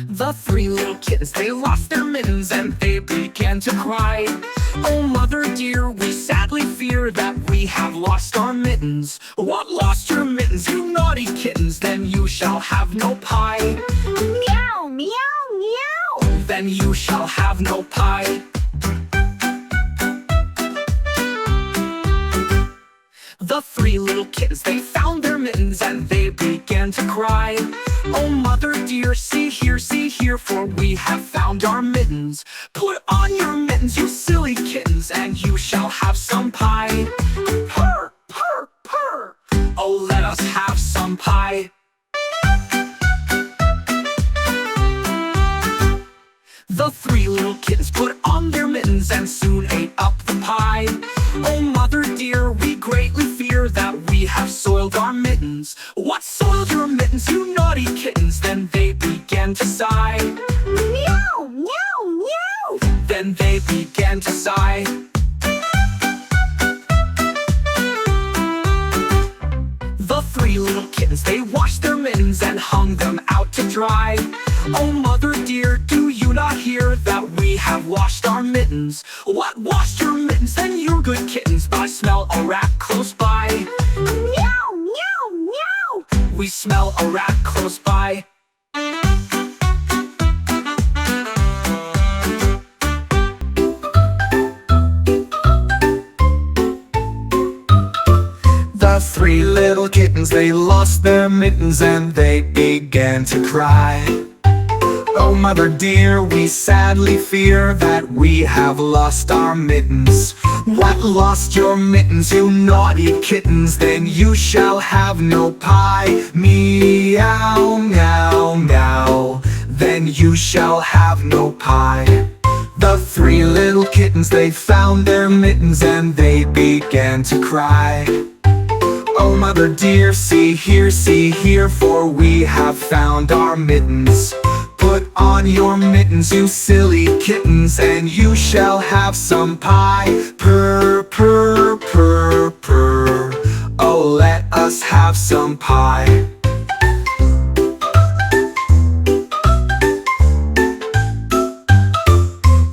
The three little kittens, they lost their mittens and they began to cry. Oh mother dear, we sadly fear that we have lost our mittens. What, lost your mittens, you naughty kittens? Then you shall have no pie. Meow, meow, meow. Then you shall have no pie. The three little kittens, they found their mittens and they began to cry. Oh mother dear, see here, for we have found our mittens. Put on your mittens, you silly kittens, and you shall have some pie. Purr, purr, purr. Oh, let us have some pie. The three little kittens put on their mittens and soon ate up the pie. Oh mother dear, we greatly fear that we have soiled our mittens. What, soiled your mittens, you naughty kittens? Then they began to sigh. Meow, meow, meow. Then they began to sigh. The three little kittens, they washed their mittens and hung them out to dry. Oh mother dear, do you not hear that we have washed our mittens? What, washed your mittens? Then you're good kittens, but I smell a rat close by. Meow, meow, meow. We smell a rat close by. The three little kittens, they lost their mittens and they began to cry. Oh mother dear, we sadly fear that we have lost our mittens. What, lost your mittens, you naughty kittens? Then you shall have no pie. Meow, meow, meow. Then you shall have no pie. The three little kittens, they found their mittens and they began to cry. Oh mother dear, see here, for we have found our mittens. Put on your mittens, you silly kittens, and you shall have some pie. Purr, purr, purr, purr. Oh, let us have some pie.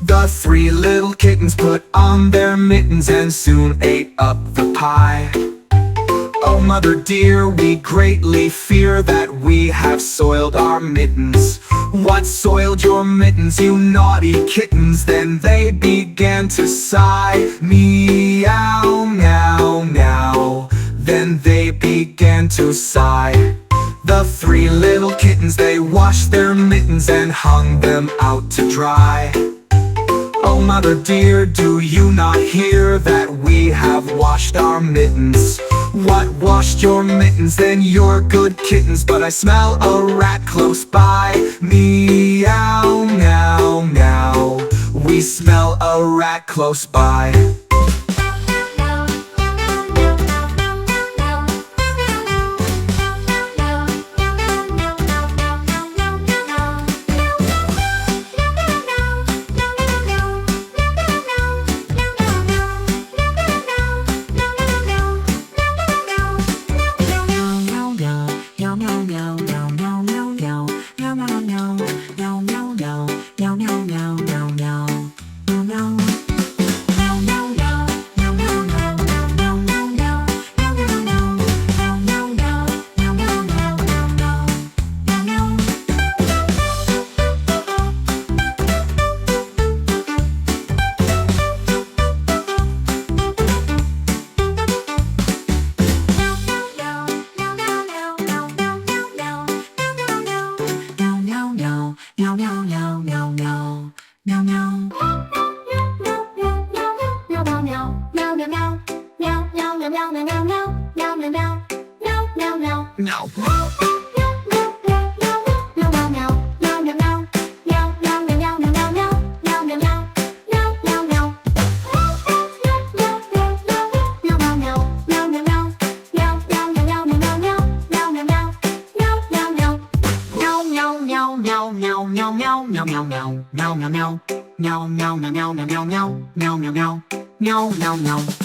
The three little kittens put on their mittens and soon ate up the pie. Oh mother dear, we greatly fear that we have soiled our mittens. What, soiled your mittens, you naughty kittens? Then they began to sigh. Meow, meow, meow. Then they began to sigh. The three little kittens, they washed their mittens and hung them out to dry. Oh mother dear, do you not hear that we have washed our mittens? What, washed your mittens? Then you're good kittens, but I smell a rat close by. Meow, meow, meow. We smell a rat close by. Meow, meow, meow, meow, meow, meow, meow, meow, meow, meow, meow, meow. Meow, meow, meow, meow, meow, meow, meow, meow, meow, meow, meow, meow, meow, meow, meow.